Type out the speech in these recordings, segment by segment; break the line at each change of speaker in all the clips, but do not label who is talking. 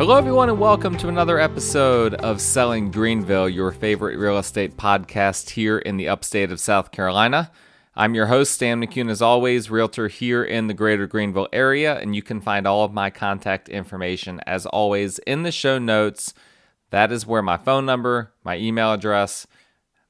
Hello, everyone, and welcome to another episode of Selling Greenville, your favorite real estate podcast here in the upstate of South Carolina. I'm your host, Stan McCune, as always, realtor here in the greater Greenville area, and you can find all of my contact information, as always, in the show notes. That is where my phone number, my email address,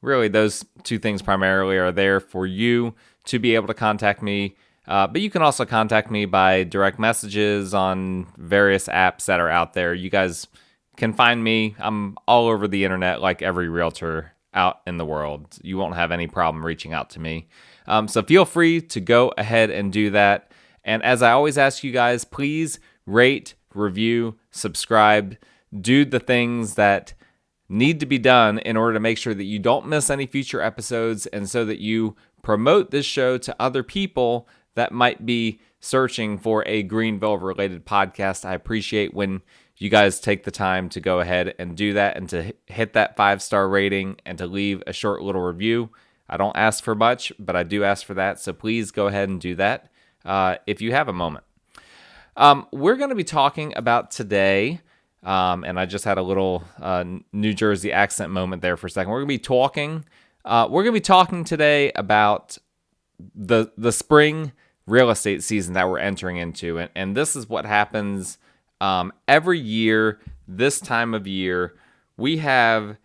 really those two things primarily are there for you to be able to contact me. But you can also contact me by direct messages on various apps that are out there. You guys can find me. I'm all over the internet like every realtor out in the world. You won't have any problem reaching out to me. So feel free to go ahead and do that. And as I always ask you guys, please rate, review, subscribe, do the things that need to be done in order to make sure that you don't miss any future episodes and so that you promote this show to other people that might be searching for a Greenville-related podcast. I appreciate when you guys take the time to go ahead and do that and to hit that 5-star rating and to leave a short little review. I don't ask for much, but I do ask for that, so please go ahead and do that if you have a moment. We're going to be talking about today, and I just had a little New Jersey accent moment there for a second. We're going to be talking today about the spring real estate season that we're entering into. And this is what happens every year, this time of year. We have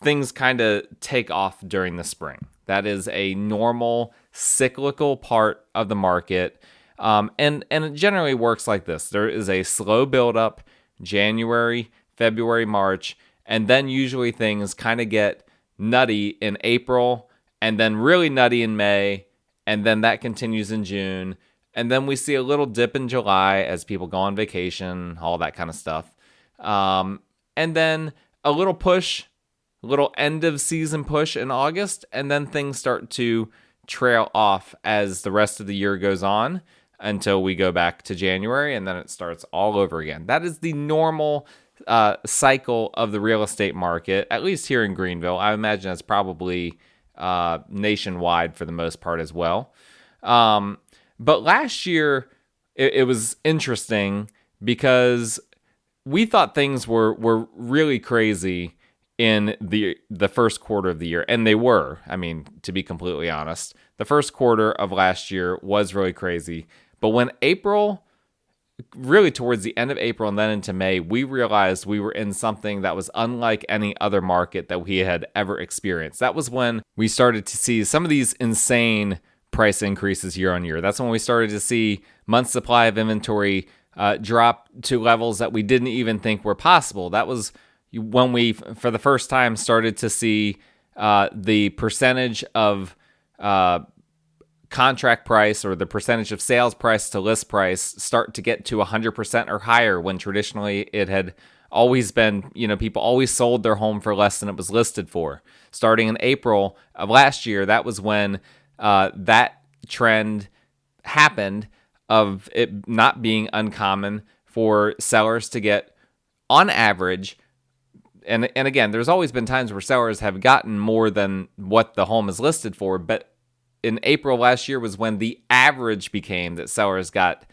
things kind of take off during the spring. That is a normal cyclical part of the market. And it generally works like this. There is a slow buildup, January, February, March, and then usually things kind of get nutty in April, and then really nutty in May, and then that continues in June, and then we see a little dip in July as people go on vacation, all that kind of stuff. And then a little push, a little end of season push in August, and then things start to trail off as the rest of the year goes on until we go back to January, and then it starts all over again. That is the normal cycle of the real estate market, at least here in Greenville. I imagine it's probably nationwide for the most part as well. But last year, it was interesting because we thought things were really crazy in the first quarter of the year, and they were. I mean, to be completely honest, the first quarter of last year was really crazy. But when April, really towards the end of April and then into May, we realized we were in something that was unlike any other market that we had ever experienced. That was when we started to see some of these insane price increases year on year. That's when we started to see month's supply of inventory drop to levels that we didn't even think were possible. That was when we, for the first time, started to see the percentage of contract price or the percentage of sales price to list price start to get to 100% or higher, when traditionally it had always been, people always sold their home for less than it was listed for. Starting in April of last year, that was when that trend happened of it not being uncommon for sellers to get, on average, and again, there's always been times where sellers have gotten more than what the home is listed for, but in April last year was when the average became that sellers got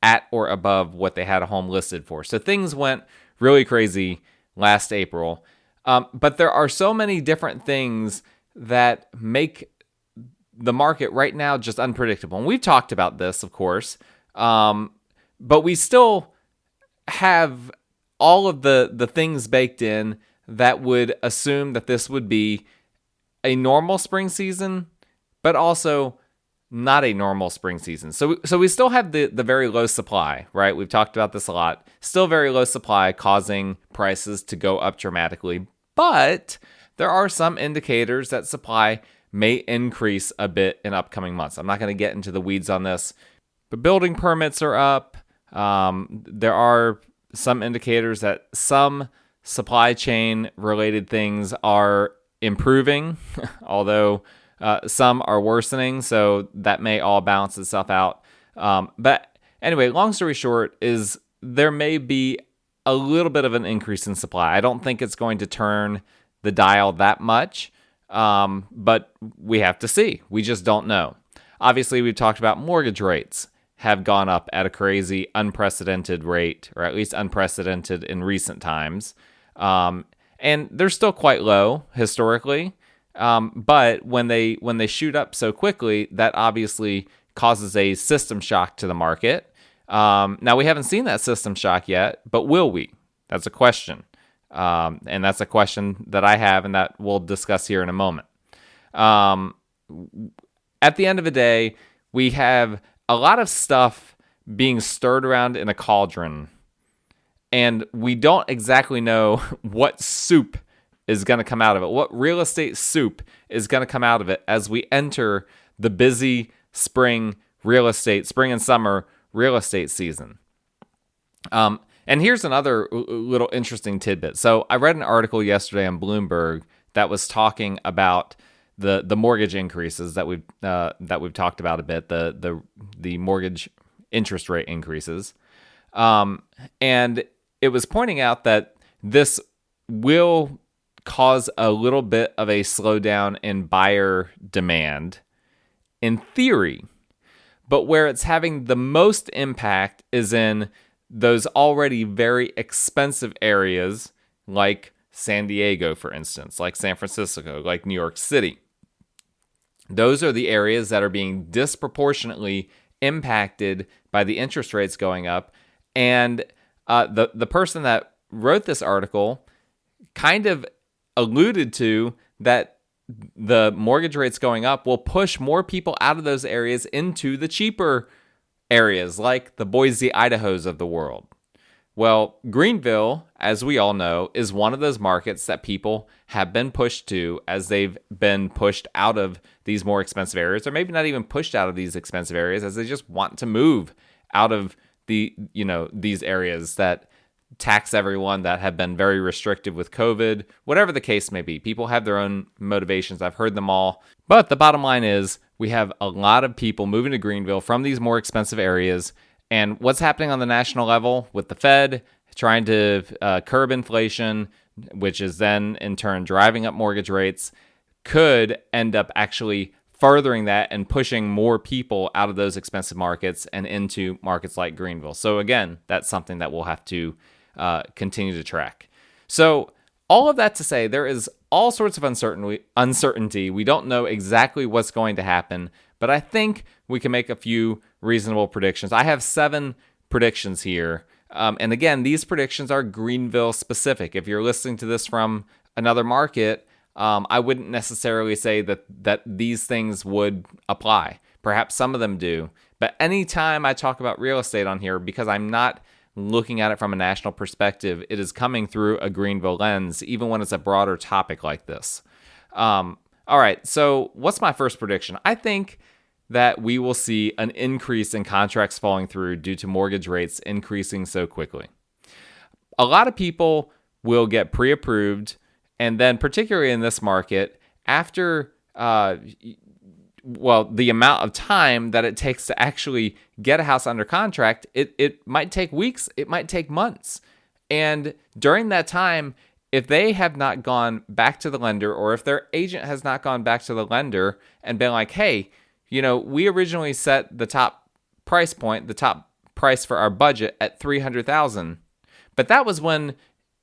at or above what they had a home listed for. So things went really crazy last April. But there are so many different things that make the market right now just unpredictable. And we've talked about this, of course, but we still have all of the things baked in that would assume that this would be a normal spring season, but also not a normal spring season. So we still have the very low supply, right? We've talked about this a lot. Still very low supply causing prices to go up dramatically. But there are some indicators that supply may increase a bit in upcoming months. I'm not going to get into the weeds on this, but building permits are up. There are some indicators that some supply chain related things are improving, although some are worsening, so that may all balance itself out. But anyway, long story short is there may be a little bit of an increase in supply. I don't think it's going to turn the dial that much, but we have to see. We just don't know. Obviously, we've talked about mortgage rates have gone up at a crazy, unprecedented rate, or at least unprecedented in recent times. And they're still quite low historically. But when they shoot up so quickly, that obviously causes a system shock to the market. Now, we haven't seen that system shock yet, but will we? That's a question. And that's a question that I have and that we'll discuss here in a moment. At the end of the day, we have a lot of stuff being stirred around in a cauldron, and we don't exactly know what soup is going to come out of it, what real estate soup is going to come out of it as we enter the busy spring and summer real estate season. And here's another little interesting tidbit. So I read an article yesterday on Bloomberg that was talking about the mortgage increases that we've talked about a bit, the mortgage interest rate increases, and it was pointing out that this will cause a little bit of a slowdown in buyer demand, in theory, but where it's having the most impact is in those already very expensive areas like San Diego, for instance, like San Francisco, like New York City. Those are the areas that are being disproportionately impacted by the interest rates going up. And the person that wrote this article kind of alluded to that the mortgage rates going up will push more people out of those areas into the cheaper areas like the Boise, Idahos of the world. Well, Greenville, as we all know, is one of those markets that people have been pushed to as they've been pushed out of these more expensive areas, or maybe not even pushed out of these expensive areas as they just want to move out of these areas that tax everyone, that have been very restrictive with COVID, whatever the case may be. People have their own motivations. I've heard them all. But the bottom line is we have a lot of people moving to Greenville from these more expensive areas. And what's happening on the national level with the Fed trying to curb inflation, which is then in turn driving up mortgage rates, could end up actually furthering that and pushing more people out of those expensive markets and into markets like Greenville. So again, that's something that we'll have to continue to track. So all of that to say, there is all sorts of uncertainty. We don't know exactly what's going to happen, but I think we can make a few reasonable predictions. I have 7 predictions here. And again, these predictions are Greenville specific. If you're listening to this from another market, I wouldn't necessarily say that these things would apply. Perhaps some of them do. But anytime I talk about real estate on here, because I'm not looking at it from a national perspective, it is coming through a Greenville lens, even when it's a broader topic like this. All right, so what's my first prediction? I think that we will see an increase in contracts falling through due to mortgage rates increasing so quickly. A lot of people will get pre-approved, and then particularly in this market, after the amount of time that it takes to actually get a house under contract, it might take weeks, it might take months. And during that time, if they have not gone back to the lender, or if their agent has not gone back to the lender and been like, hey, we originally set the top price point, the top price for our budget at $300,000, but that was when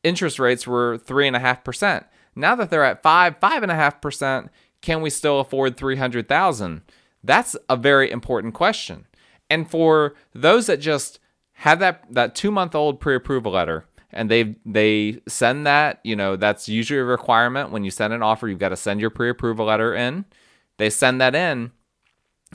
interest rates were 3.5%. Now that they're at 5.5%, can we still afford $300,000? That's a very important question. And for those that just have that 2-month-old pre-approval letter, and they send that, that's usually a requirement when you send an offer. You've got to send your pre-approval letter in. They send that in.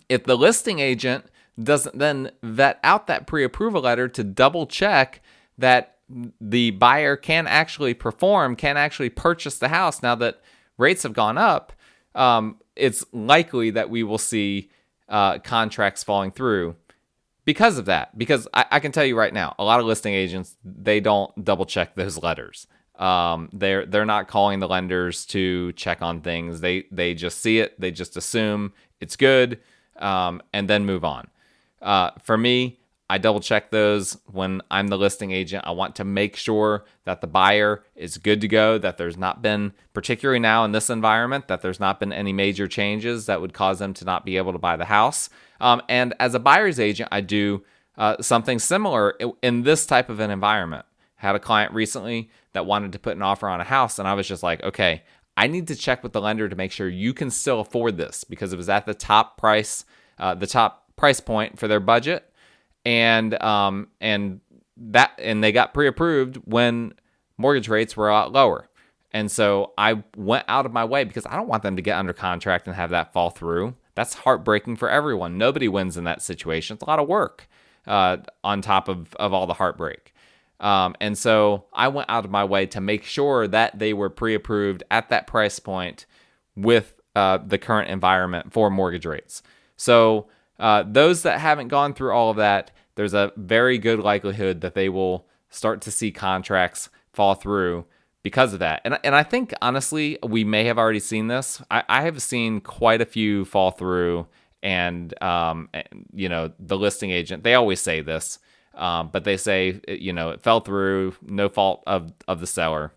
If the listing agent doesn't then vet out that pre-approval letter to double check that the buyer can actually perform, can actually purchase the house now that rates have gone up, it's likely that we will see contracts falling through because of that. Because I can tell you right now, a lot of listing agents, they don't double check those letters. They're not calling the lenders to check on things. They just see it. They just assume it's good, and then move on. For me, I double check those when I'm the listing agent. I want to make sure that the buyer is good to go, that there's not been, particularly now in this environment, that there's not been any major changes that would cause them to not be able to buy the house. And as a buyer's agent, I do something similar in this type of an environment. Had a client recently that wanted to put an offer on a house, and I was just like, okay, I need to check with the lender to make sure you can still afford this, because it was at the top price point for their budget, and they got pre-approved when mortgage rates were a lot lower. And so I went out of my way, because I don't want them to get under contract and have that fall through. That's heartbreaking for everyone. Nobody wins in that situation. It's a lot of work on top of all the heartbreak. And so I went out of my way to make sure that they were pre-approved at that price point with the current environment for mortgage rates. So those that haven't gone through all of that, there's a very good likelihood that they will start to see contracts fall through because of that. And I think, honestly, we may have already seen this. I have seen quite a few fall through, and the listing agent, they always say this, but they say, it fell through, no fault of the seller.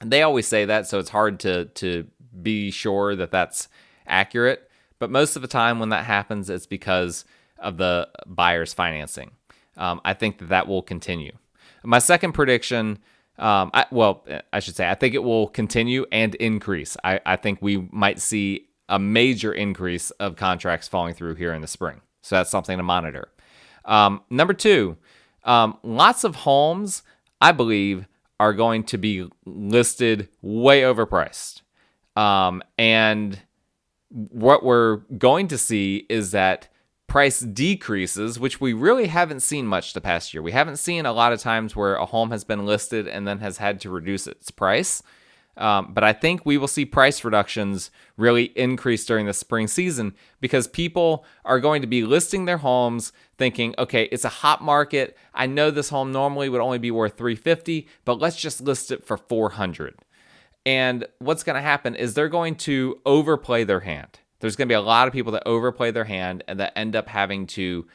They always say that, so it's hard to be sure that that's accurate. But most of the time when that happens, it's because of the buyer's financing. I think that will continue. My second prediction, I think it will continue and increase. I think we might see a major increase of contracts falling through here in the spring. So that's something to monitor. Number two, lots of homes, I believe, are going to be listed way overpriced. And what we're going to see is that price decreases, which we really haven't seen much the past year. We haven't seen a lot of times where a home has been listed and then has had to reduce its price. But I think we will see price reductions really increase during the spring season, because people are going to be listing their homes thinking, okay, it's a hot market. I know this home normally would only be worth $350, but let's just list it for $400. And what's going to happen is they're going to overplay their hand. There's going to be a lot of people that overplay their hand and that end up having to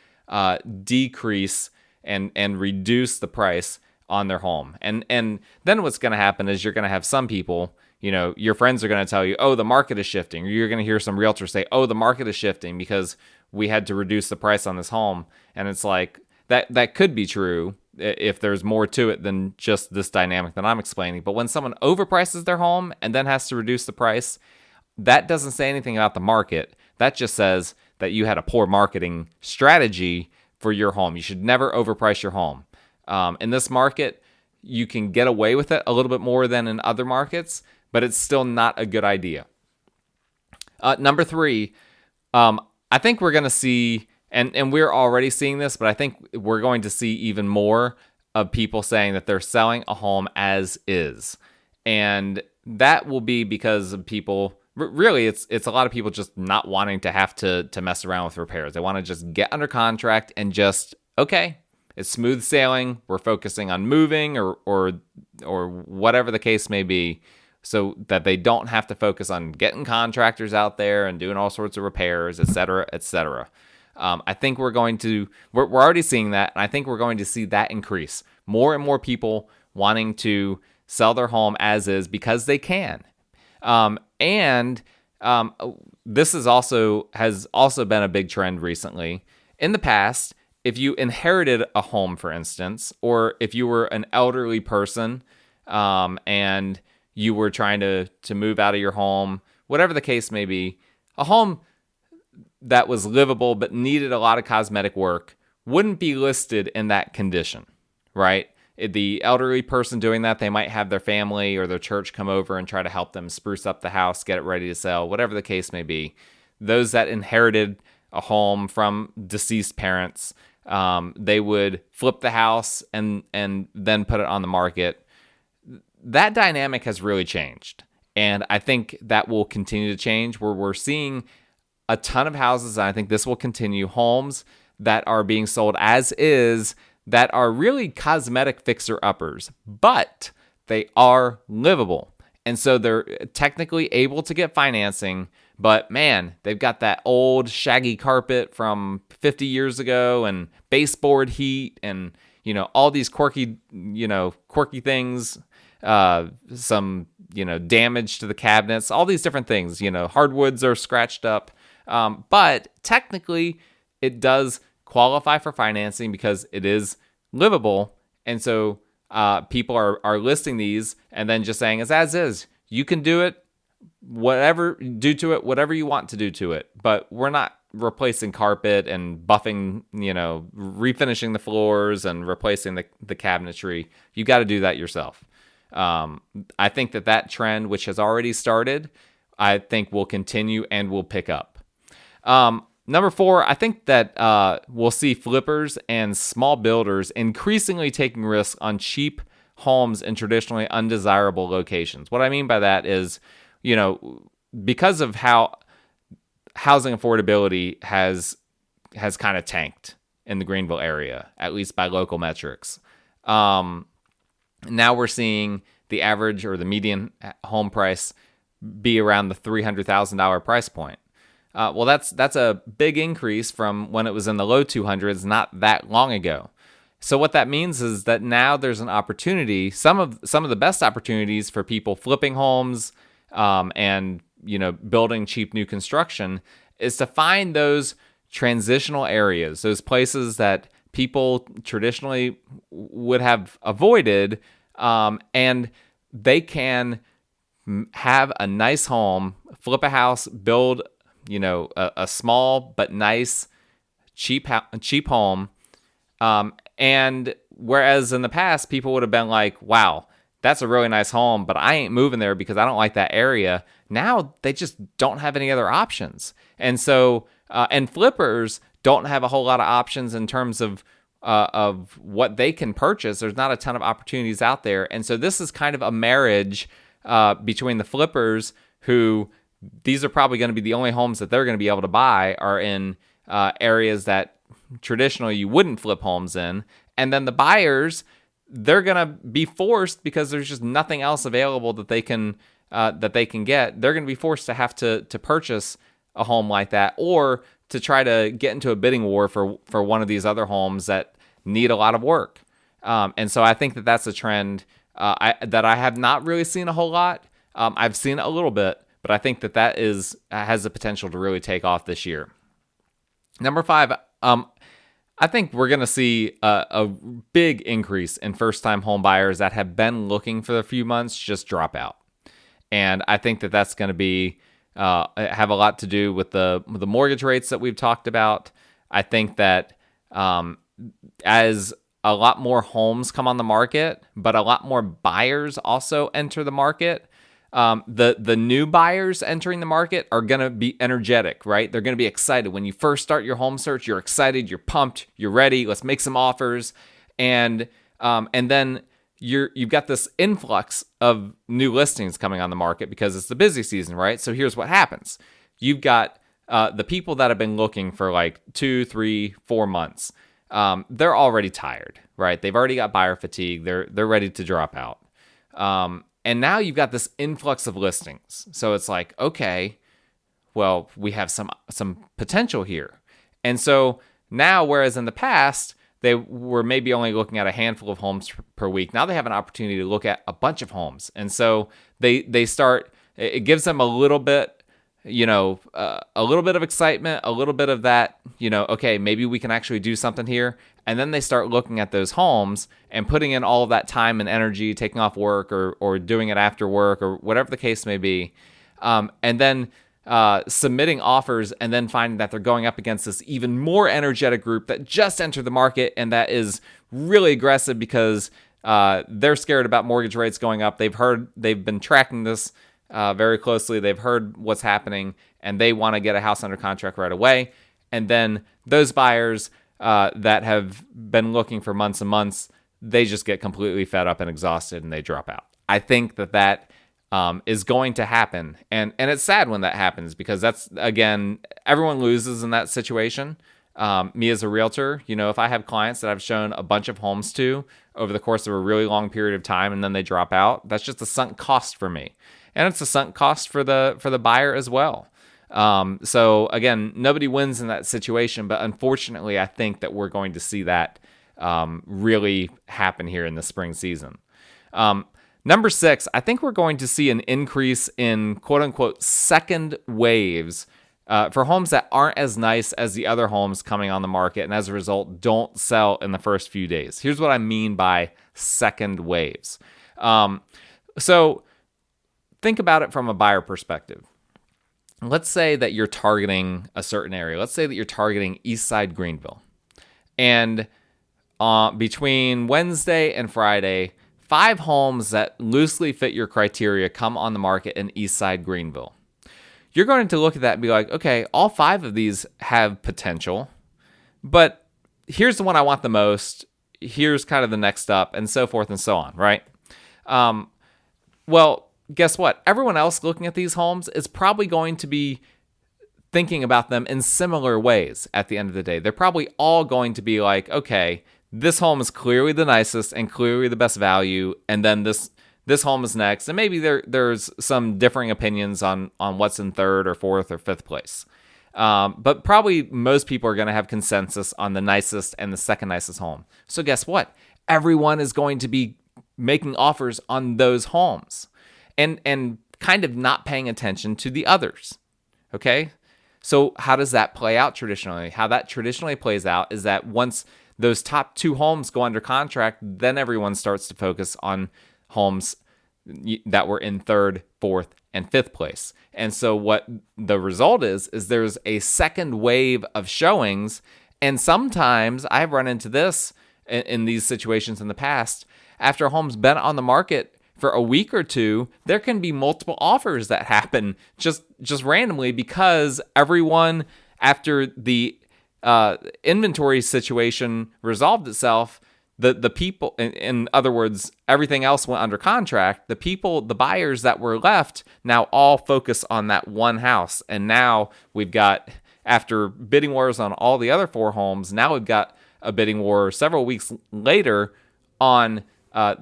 decrease and reduce the price on their home. And then what's going to happen is you're going to have some people, your friends are going to tell you, oh, the market is shifting. Or you're going to hear some realtors say, oh, the market is shifting because we had to reduce the price on this home. And it's like, that could be true if there's more to it than just this dynamic that I'm explaining. But when someone overprices their home and then has to reduce the price, that doesn't say anything about the market. That just says that you had a poor marketing strategy for your home. You should never overprice your home. In this market, you can get away with it a little bit more than in other markets, but it's still not a good idea. Number three, I think we're going to see, and we're already seeing this, but I think we're going to see even more of people saying that they're selling a home as is. And that will be because of people, really, it's a lot of people just not wanting to have to mess around with repairs. They want to just get under contract and just, okay, it's smooth sailing. We're focusing on moving or whatever the case may be, so that they don't have to focus on getting contractors out there and doing all sorts of repairs, et cetera, et cetera. I think we're already seeing that, and I think we're going to see that increase. More and more people wanting to sell their home as is because they can. This has also been a big trend recently. In the past, if you inherited a home, for instance, or if you were an elderly person and you were trying to move out of your home, whatever the case may be, a home that was livable but needed a lot of cosmetic work wouldn't be listed in that condition, right? The elderly person doing that, they might have their family or their church come over and try to help them spruce up the house, get it ready to sell, whatever the case may be. Those that inherited a home from deceased parents, they would flip the house and then put it on the market. That dynamic has really changed. And I think that will continue to change, where we're seeing a ton of houses, and I think this will continue, homes that are being sold as is, that are really cosmetic fixer-uppers, but they are livable. And so they're technically able to get financing, But man, they've got that old shaggy carpet from 50 years ago and baseboard heat and, all these quirky things, some, damage to the cabinets, all these different things, hardwoods are scratched up. But technically it does qualify for financing because it is livable. And so people are listing these and then just saying as is. You can do it, do to it whatever you want to do to it. But we're not replacing carpet and buffing, refinishing the floors and replacing the cabinetry. You got to do that yourself. I think that trend, which has already started, I think will continue and will pick up. Number 4, I think that we'll see flippers and small builders increasingly taking risks on cheap homes in traditionally undesirable locations. What I mean by that is, because of how housing affordability has kind of tanked in the Greenville area, at least by local metrics. Now we're seeing the average or the median home price be around the $300,000 price point. Well, that's a big increase from when it was in the low 200s not that long ago. So what that means is that now there's an opportunity, some of the best opportunities for people flipping homes and building cheap new construction is to find those transitional areas, those places that people traditionally would have avoided, and they can have a nice home, flip a house, build a small but nice cheap home, and whereas in the past people would have been like, wow, that's a really nice home, but I ain't moving there because I don't like that area. Now they just don't have any other options. And so, and flippers don't have a whole lot of options in terms of what they can purchase. There's not a ton of opportunities out there. And so this is kind of a marriage between the flippers, who these are probably going to be the only homes that they're going to be able to buy are in areas that traditionally you wouldn't flip homes in. And then the buyers, they're going to be forced, because there's just nothing else available that they can get. They're going to be forced to have to purchase a home like that, or to try to get into a bidding war for one of these other homes that need a lot of work. And so I think that that's a trend that I have not really seen a whole lot. I've seen it a little bit, but I think that has the potential to really take off this year. Number 5, I think we're going to see a big increase in first-time home buyers that have been looking for a few months just drop out. And I think that that's going to be have a lot to do with the mortgage rates that we've talked about. I think that as a lot more homes come on the market, but a lot more buyers also enter the market, the new buyers entering the market are going to be energetic, right? They're going to be excited. When you first start your home search, you're excited, you're pumped, you're ready. Let's make some offers. And then you've got this influx of new listings coming on the market because it's the busy season, right? So here's what happens. You've got the people that have been looking for like 2, 3, 4 months. They're already tired, right? They've already got buyer fatigue. They're ready to drop out. And now you've got this influx of listings. So it's like, okay, well, we have some potential here. And so now, whereas in the past, they were maybe only looking at a handful of homes per week, now they have an opportunity to look at a bunch of homes. And so they start, it gives them a little bit, a little bit of excitement, a little bit of that, okay, maybe we can actually do something here. And then they start looking at those homes and putting in all of that time and energy, taking off work or doing it after work or whatever the case may be. And then submitting offers and then finding that they're going up against this even more energetic group that just entered the market and that is really aggressive because they're scared about mortgage rates going up. They've been tracking this very closely. They've heard what's happening and they want to get a house under contract right away. And then those buyers that have been looking for months and months, they just get completely fed up and exhausted and they drop out. I think that is going to happen. And it's sad when that happens because that's, again, everyone loses in that situation. Me as a realtor, if I have clients that I've shown a bunch of homes to over the course of a really long period of time and then they drop out, that's just a sunk cost for me. And it's a sunk cost for the buyer as well. So again, nobody wins in that situation, but unfortunately, I think that we're going to see that really happen here in the spring season. Number 6, I think we're going to see an increase in quote unquote second waves for homes that aren't as nice as the other homes coming on the market, and as a result, don't sell in the first few days. Here's what I mean by second waves. So think about it from a buyer perspective. Let's say that you're targeting a certain area. Let's say that you're targeting Eastside Greenville. And between Wednesday and Friday, 5 homes that loosely fit your criteria come on the market in Eastside Greenville. You're going to look at that and be like, okay, all 5 of these have potential, but here's the one I want the most. Here's kind of the next up, and so forth and so on, right? Well, guess what? Everyone else looking at these homes is probably going to be thinking about them in similar ways at the end of the day. They're probably all going to be like, okay, this home is clearly the nicest and clearly the best value, and then this home is next, and maybe there's some differing opinions on what's in 3rd or 4th or 5th place. But probably most people are going to have consensus on the nicest and the second nicest home. So guess what? Everyone is going to be making offers on those homes and kind of not paying attention to the others. Okay? So how does that play out traditionally? How that traditionally plays out is that once those top 2 homes go under contract, then everyone starts to focus on homes that were in 3rd, 4th, and 5th place. And so what the result is there's a second wave of showings. And sometimes I've run into this in these situations in the past. After a home's been on the market for a week or 2, there can be multiple offers that happen just randomly because everyone, after the inventory situation resolved itself, the people, in other words, everything else went under contract. The buyers that were left now all focus on that one house. And now we've got, after bidding wars on all the other 4 homes, now we've got a bidding war several weeks later on a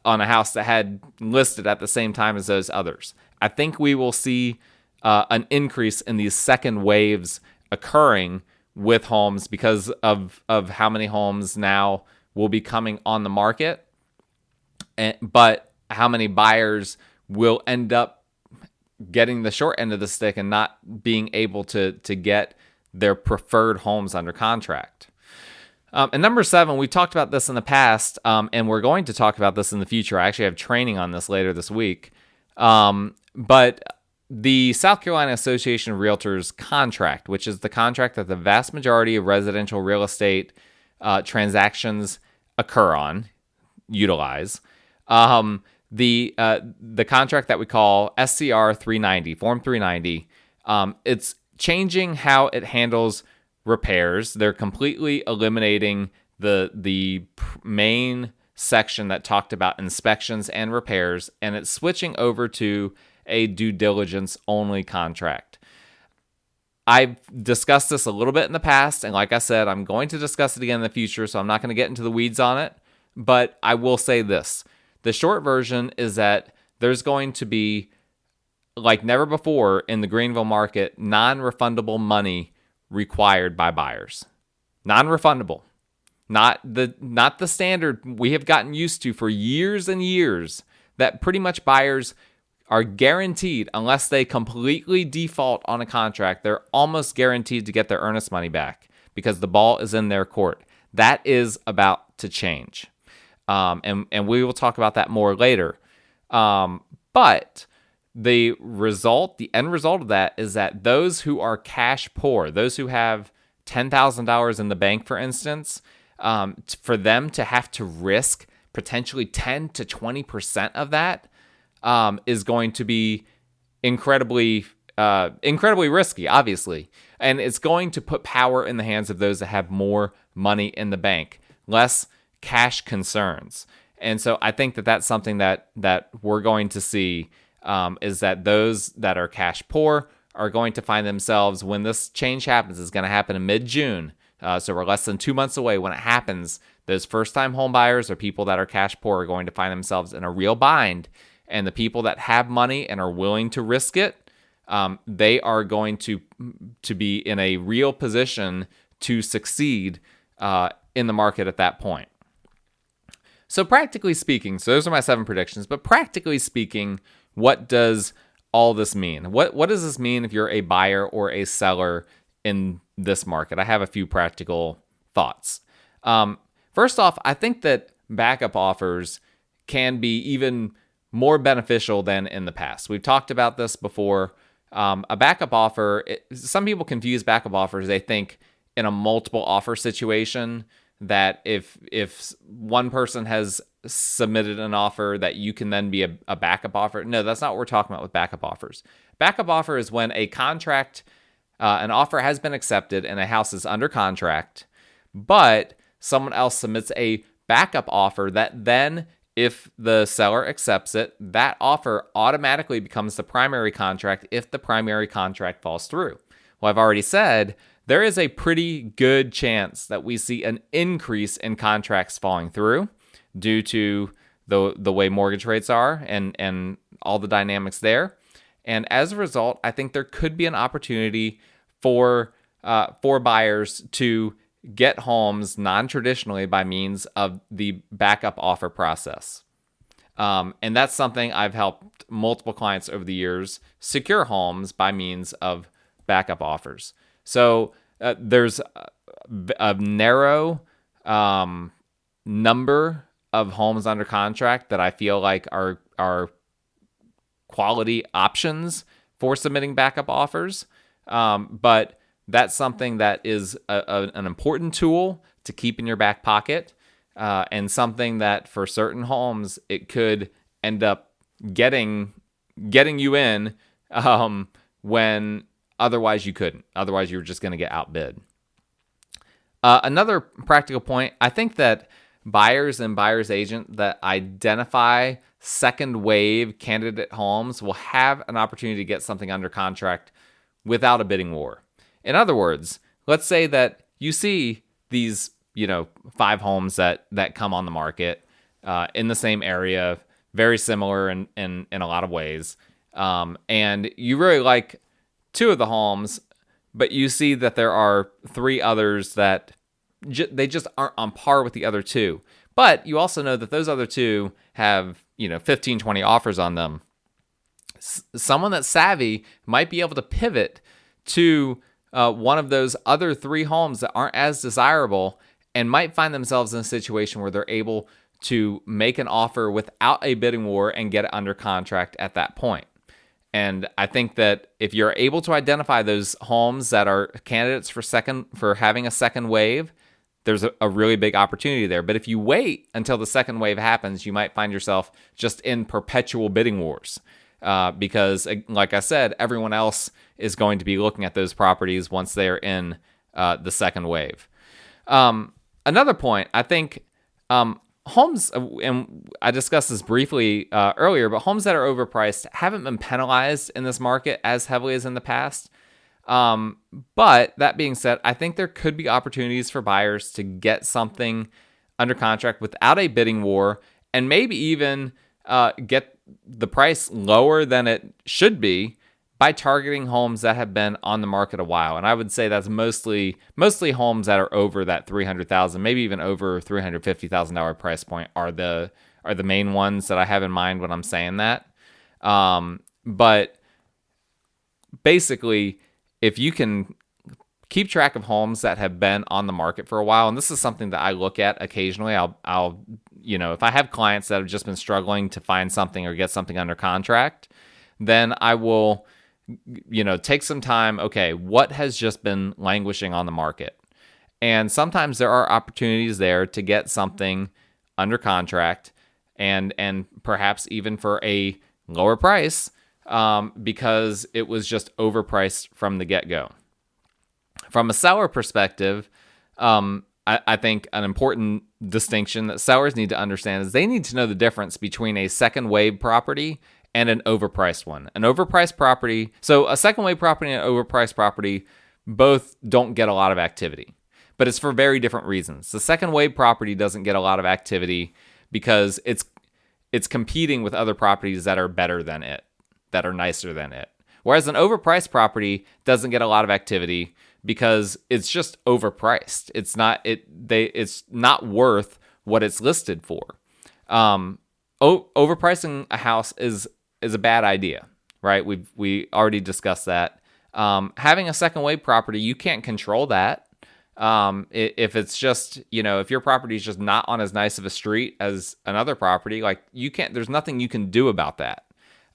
house that had listed at the same time as those others. I think we will see an increase in these second waves occurring with homes because of how many homes now will be coming on the market, but how many buyers will end up getting the short end of the stick and not being able to get their preferred homes under contract. And number 7, we talked about this in the past, and we're going to talk about this in the future. I actually have training on this later this week. But the South Carolina Association of Realtors contract, which is the contract that the vast majority of residential real estate transactions utilize. The contract that we call SCR 390, Form 390, it's changing how it handles repairs. They're completely eliminating the main section that talked about inspections and repairs, and it's switching over to a due diligence only contract. I've discussed this a little bit in the past, and like I said, I'm going to discuss it again in the future, so I'm not going to get into the weeds on it, but I will say this. The short version is that there's going to be, like never before in the Greenville market, non-refundable money required by buyers. Non-refundable. Not the standard we have gotten used to for years and years, that pretty much buyers are guaranteed, unless they completely default on a contract, they're almost guaranteed to get their earnest money back because the ball is in their court. That is about to change. And we will talk about that more later. But the end result of that is that those who are cash poor, those who have $10,000 in the bank, for instance, for them to have to risk potentially 10 to 20% of that is going to be incredibly risky, obviously. And it's going to put power in the hands of those that have more money in the bank, less cash concerns. And so I think that that's something that we're going to see, is that those that are cash poor are going to find themselves, when this change happens, it's going to happen in mid-June. So we're less than 2 months away. When it happens, those first-time home buyers or people that are cash poor are going to find themselves in a real bind. And the people that have money and are willing to risk it they are going to be in a real position to succeed in the market at that point. So practically speaking, so those are my 7 predictions, but practically speaking, what does all this mean? What does this mean if you're a buyer or a seller in this market? I have a few practical thoughts. First off, I think that backup offers can be even more beneficial than in the past. We've talked about this before. A backup offer, some people confuse backup offers. They think in a multiple offer situation that if one person has submitted an offer that you can then be a backup offer. No, that's not what we're talking about with backup offers. Backup offer is when a contract, an offer has been accepted and a house is under contract, but someone else submits a backup offer that then, if the seller accepts it, that offer automatically becomes the primary contract if the primary contract falls through. Well, I've already said there is a pretty good chance that we see an increase in contracts falling through due to the way mortgage rates are and all the dynamics there. And as a result, I think there could be an opportunity for buyers to get homes non-traditionally by means of the backup offer process. And that's something I've helped multiple clients over the years secure homes by means of backup offers. So there's a narrow number of homes under contract that I feel like are quality options for submitting backup offers. But that's something that is an important tool to keep in your back pocket, and something that for certain homes, it could end up getting you in when otherwise you couldn't. Otherwise, you were just going to get outbid. Another practical point, I think that buyers and buyer's agent that identify second wave candidate homes will have an opportunity to get something under contract without a bidding war. In other words, let's say that you see these, 5 homes that come on the market in the same area, very similar in a lot of ways, and you really like 2 of the homes, but you see that there are 3 others that they just aren't on par with the other 2. But you also know that those other 2 have 15, 20 offers on them. Someone that's savvy might be able to pivot to one of those other 3 homes that aren't as desirable and might find themselves in a situation where they're able to make an offer without a bidding war and get it under contract at that point. And I think that if you're able to identify those homes that are candidates for having a second wave, there's a really big opportunity there. But if you wait until the second wave happens, you might find yourself just in perpetual bidding wars. Because, like I said, everyone else is going to be looking at those properties once they're in the second wave. Another point, I think homes, and I discussed this briefly earlier, but homes that are overpriced haven't been penalized in this market as heavily as in the past. But that being said, I think there could be opportunities for buyers to get something under contract without a bidding war, and maybe even get the price lower than it should be by targeting homes that have been on the market a while. And I would say that's mostly homes that are over that $300,000, maybe even over $350,000 price point are the main ones that I have in mind when I'm saying that. But basically, if you can keep track of homes that have been on the market for a while, and this is something that I look at occasionally, I'll if I have clients that have just been struggling to find something or get something under contract, then I will take some time. Okay, what has just been languishing on the market? And sometimes there are opportunities there to get something under contract and perhaps even for a lower price because it was just overpriced from the get-go. From a seller perspective, I think an important distinction that sellers need to understand is they need to know the difference between a second wave property and an overpriced one. An overpriced property, so a second wave property and an overpriced property both don't get a lot of activity, but it's for very different reasons. The second wave property doesn't get a lot of activity because it's competing with other properties that are better than it, that are nicer than it. Whereas an overpriced property doesn't get a lot of activity because it's just overpriced. It's not worth what it's listed for. Overpricing a house is a bad idea, right? We already discussed that. Having a second wave property, you can't control that. If it's just, if your property is just not on as nice of a street as another property, like there's nothing you can do about that.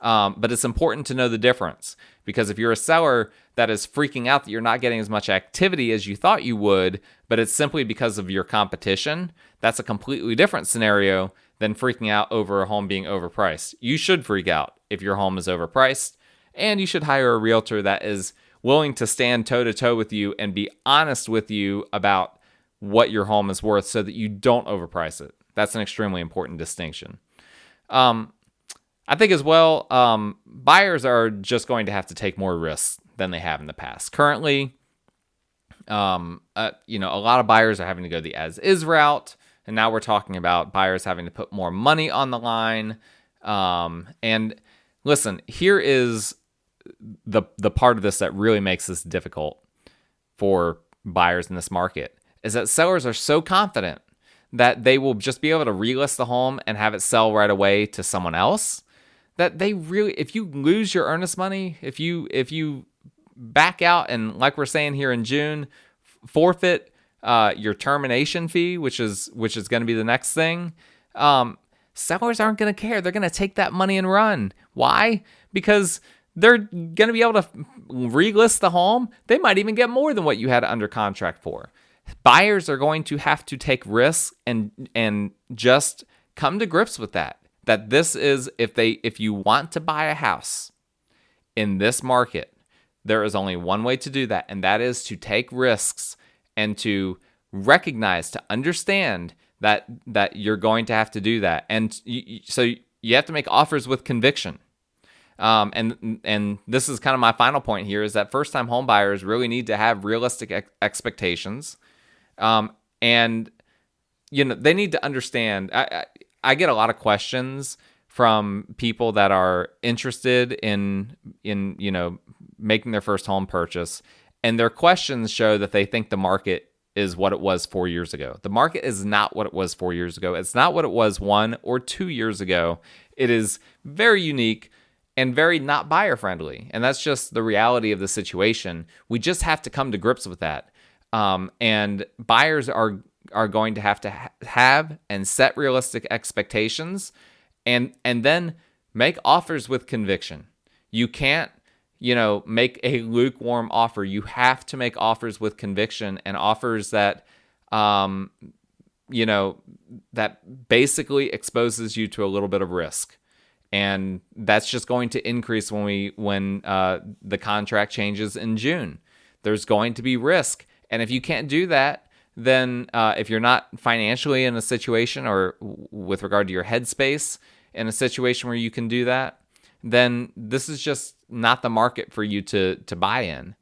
But it's important to know the difference, because if you're a seller that is freaking out that you're not getting as much activity as you thought you would, but it's simply because of your competition, that's a completely different scenario than freaking out over a home being overpriced. You should freak out if your home is overpriced, and you should hire a realtor that is willing to stand toe-to-toe with you and be honest with you about what your home is worth so that you don't overprice it. That's an extremely important distinction. I think as well, buyers are just going to have to take more risks than they have in the past. Currently, a lot of buyers are having to go the as-is route, and now we're talking about buyers having to put more money on the line. And listen, here is the part of this that really makes this difficult for buyers in this market, is that sellers are so confident that they will just be able to relist the home and have it sell right away to someone else, that they really, if you lose your earnest money, if you back out and, like we're saying here in June, forfeit your termination fee, which is going to be the next thing, sellers aren't going to care. They're going to take that money and run. Why? Because they're going to be able to relist the home. They might even get more than what you had under contract for. Buyers are going to have to take risks and just come to grips with that. That this is, if you want to buy a house in this market, there is only one way to do that, and that is to take risks and to recognize, to understand that you're going to have to do that. And so you have to make offers with conviction. And this is kind of my final point here, is that first-time home buyers really need to have realistic expectations. And they need to understand. I get a lot of questions from people that are interested in making their first home purchase, and their questions show that they think the market is what it was 4 years ago. The market is not what it was 4 years ago. It's not what it was 1 or 2 years ago. It is very unique and very not buyer friendly, and that's just the reality of the situation. We just have to come to grips with that. And buyers are going to have and set realistic expectations, and then make offers with conviction. You can't, make a lukewarm offer. You have to make offers with conviction, and offers that, that basically exposes you to a little bit of risk. And that's just going to increase when the contract changes in June. There's going to be risk. And if you can't do that, then if you're not financially in a situation, or with regard to your headspace in a situation where you can do that, then this is just not the market for you to buy in.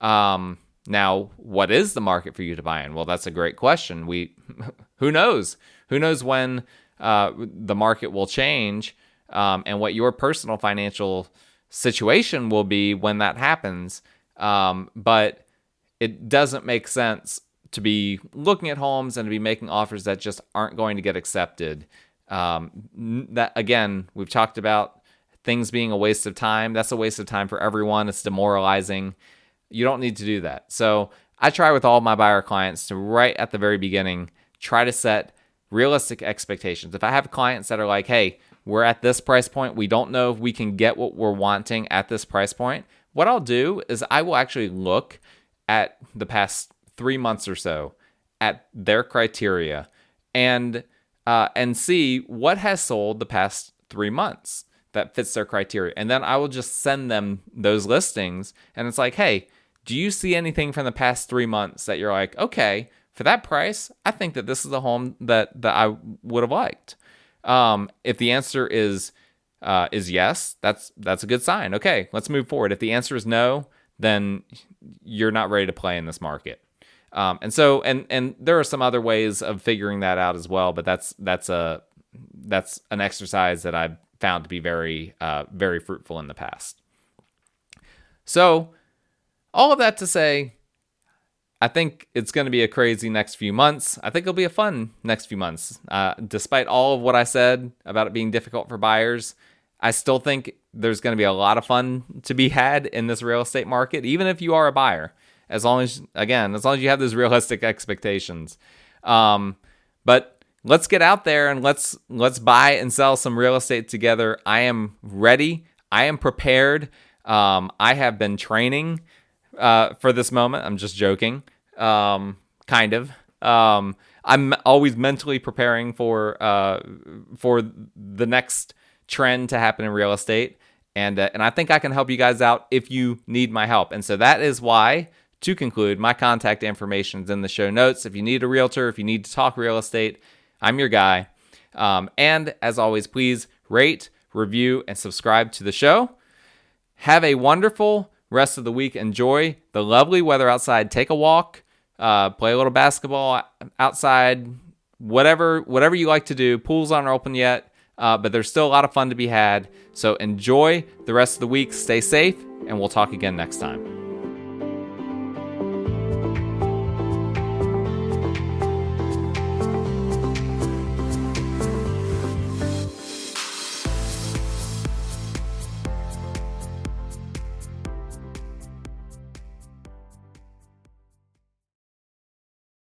Now, what is the market for you to buy in? Well, that's a great question. Who knows? Who knows when the market will change, and what your personal financial situation will be when that happens. But it doesn't make sense to be looking at homes and to be making offers that just aren't going to get accepted. That, again, we've talked about things being a waste of time. That's a waste of time for everyone. It's demoralizing. You don't need to do that. So I try with all my buyer clients to, right at the very beginning, try to set realistic expectations. If I have clients that are like, hey, we're at this price point, we don't know if we can get what we're wanting at this price point, what I'll do is I will actually look at the past 3 months or so at their criteria and see what has sold the past 3 months that fits their criteria. And then I will just send them those listings. And it's like, hey, do you see anything from the past 3 months that you're like, okay, for that price, I think that this is a home that I would have liked. If the answer is yes, that's a good sign. Okay, let's move forward. If the answer is no, then you're not ready to play in this market. And there are some other ways of figuring that out as well, but that's an exercise that I've found to be very, very fruitful in the past. So all of that to say, I think it's going to be a crazy next few months. I think it'll be a fun next few months. Despite all of what I said about it being difficult for buyers, I still think there's going to be a lot of fun to be had in this real estate market, even if you are a buyer, as long as you have those realistic expectations. But let's get out there and let's buy and sell some real estate together. I am ready. I am prepared. I have been training for this moment. I'm just joking. Kind of. I'm always mentally preparing for the next trend to happen in real estate, and I think I can help you guys out if you need my help. And so that is why, to conclude, my contact information is in the show notes. If you need a realtor, if you need to talk real estate, I'm your guy. And as always, please rate, review, and subscribe to the show. Have a wonderful rest of the week. Enjoy the lovely weather outside. Take a walk, play a little basketball outside, whatever you like to do. Pools aren't open yet, but there's still a lot of fun to be had. So enjoy the rest of the week. Stay safe, and we'll talk again next time.